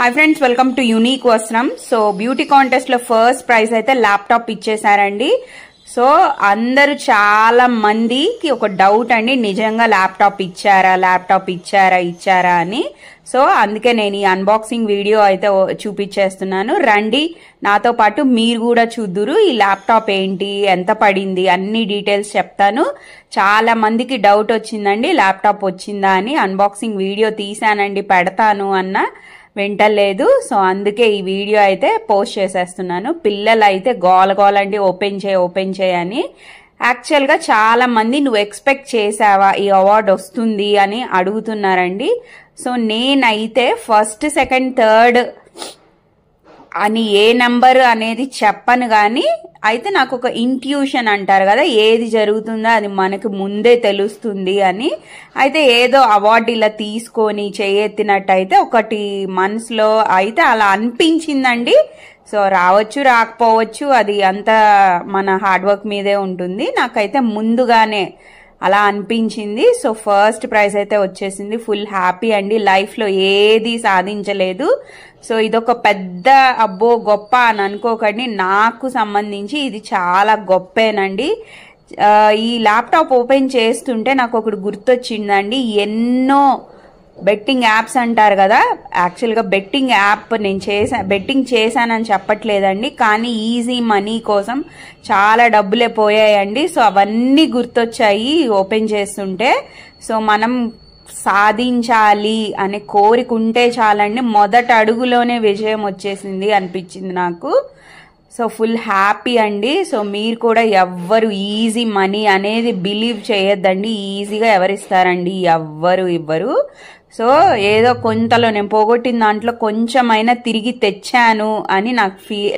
Hi friends, welcome to unique వస్త్రం. So beauty contest లో first prize అయితే laptop ఇచ్చేసారండి. So అందరూ చాలా మందికి ఒక డౌట్ అండి, నిజంగా ల్యాప్టాప్ ఇచ్చారా అని. సో అందుకే నేను ఈ అన్బాక్సింగ్ వీడియో అయితే చూపించేస్తున్నాను. రండి నాతో పాటు మీరు కూడా చూద్దురు ఈ ల్యాప్టాప్ ఏంటి, ఎంత పడింది, అన్ని డీటెయిల్స్ చెప్తాను. చాలా మందికి డౌట్ వచ్చిందండి ల్యాప్టాప్ వచ్చిందా అని. అన్బాక్సింగ్ వీడియో తీసానండి, పెడతాను అన్న వింటలేదు. సో అందుకే ఈ వీడియో అయితే పోస్ట్ చేసేస్తున్నాను. పిల్లలు అయితే గోలండి ఓపెన్ చేయని. యాక్చువల్ గా చాలా మంది నువ్వు ఎక్స్పెక్ట్ చేసావా ఈ అవార్డు వస్తుంది అని అడుగుతున్నారండి. సో నేనైతే ఫస్ట్, సెకండ్, థర్డ్ అని ఏ నంబర్ అనేది చెప్పను గాని అయితే నాకు ఒక ఇంట్యూషన్ అంటారు కదా, ఏది జరుగుతుందో అది మనకు ముందే తెలుస్తుంది అని. అయితే ఏదో అవార్డు ఇలా తీసుకొని చేయెత్తినట్టు అయితే ఒకటి మనసులో అయితే అలా అనిపించిందండి. సో రావచ్చు రాకపోవచ్చు, అది అంతా మన హార్డ్ వర్క్ మీదే ఉంటుంది. నాకైతే ముందుగానే అలా అనిపించింది. సో ఫస్ట్ ప్రైజ్ అయితే వచ్చేసింది. ఫుల్ హ్యాపీ అండి. లైఫ్ లో ఏది సాధించలేదు. సో ఇదొక పెద్ద అబ్బో గొప్ప అని అనుకోకండి, నాకు సంబంధించి ఇది చాలా గొప్పేనండి. ఈ ల్యాప్టాప్ ఓపెన్ చేస్తుంటే నాకు ఒకటి గుర్తొచ్చిందండి. ఎన్నో బెట్టింగ్ యాప్స్ అంటారు కదా, యాక్చువల్గా బెట్టింగ్ యాప్ నేను బెట్టింగ్ చేశానని చెప్పట్లేదండి, కానీ ఈజీ మనీ కోసం చాలా డబ్బులే పోయాయండి. సో అవన్నీ గుర్తొచ్చాయి ఓపెన్ చేస్తుంటే. సో మనం సాధించాలి అనే కోరిక ఉంటే చాలండి, మొదటి అడుగులోనే విజయం వచ్చేసింది అనిపించింది నాకు. సో ఫుల్ హ్యాపీ అండి. సో మీరు కూడా ఎవ్వరు ఈజీ మనీ అనేది బిలీవ్ చేయొద్దండి. ఈజీగా ఎవరిస్తారండి, ఎవ్వరు ఇవ్వరు. సో ఏదో కొంతలో నేను పోగొట్టిన దాంట్లో కొంచెమైనా తిరిగి తెచ్చాను అని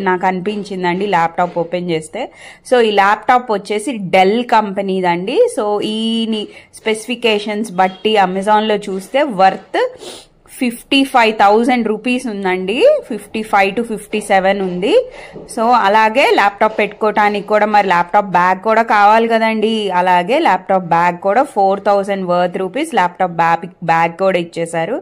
నాకు అనిపించిందండి ల్యాప్టాప్ ఓపెన్ చేస్తే. సో ఈ ల్యాప్టాప్ వచ్చేసి డెల్ కంపెనీదండి. సో ఈ స్పెసిఫికేషన్స్ బట్టి అమెజాన్లో చూస్తే వర్త్ 55,000 రూపీస్ ఉందండి. 55 to 57 ఉంది. సో అలాగే ల్యాప్టాప్ పెట్టుకోవటానికి కూడా మరి ల్యాప్టాప్ బ్యాగ్ కూడా కావాలి కదండి. అలాగే ల్యాప్టాప్ బ్యాగ్ కూడా 4,000 వర్త్ రూపీస్ ల్యాప్టాప్ బ్యాగ్ కూడా ఇచ్చేసారు.